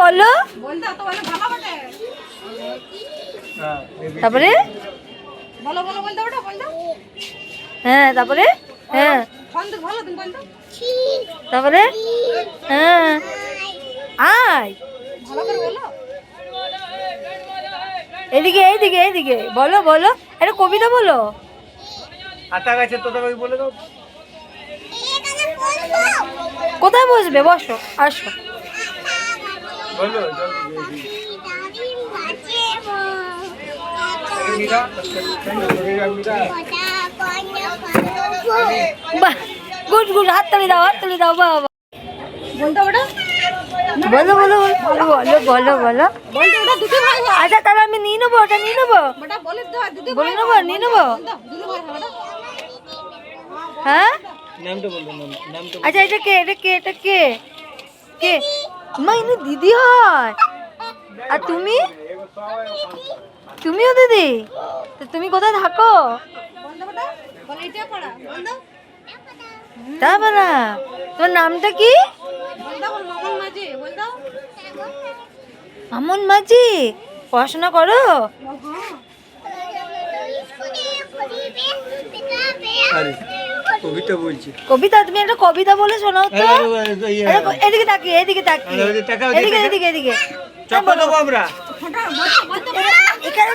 বলো। তারপরে হ্যাঁ, তারপরে হ্যাঁ, তারপরে হ্যাঁ, আয় এদিকে এইদিকে এইদিকে বলো বলো, একটা কবিতা বলো। আটা গাছের তোতা পাখি বলে দাও। কোথায় বসবে? বসো, আসো। বলো বাহ, গুড গুড, হাততালি দাও, হাততালি দাও। বাবা বলো বলো বলো বলো বলো বলো। আচ্ছা তাহলে আমি নিয়ে নেবো, ওটা নিয়ে নেবো, বলে নেবো, নিয়ে নেবো। হ্যাঁ নামটা বলবো, নামটা আচ্ছা, এটা কে, এটা কে, এটা কে, কে? মা ইনি দিদি হয়। আর তুমি? তুমিও দিদি? তো তুমি কোথায় থাকো? তারপর না, তোমার নামটা কি? মামুন মাঝি। পড়াশোনা করো? আরে কবিতা বলছি। কবিতা? তুমি একটা কবিতা বলে শোনাও তো। এদিকে তাকিয়ে, এদিকে তাকিয়ে, এদিকে এদিকে এদিকে। চাপা দেবো আমরা। এখানে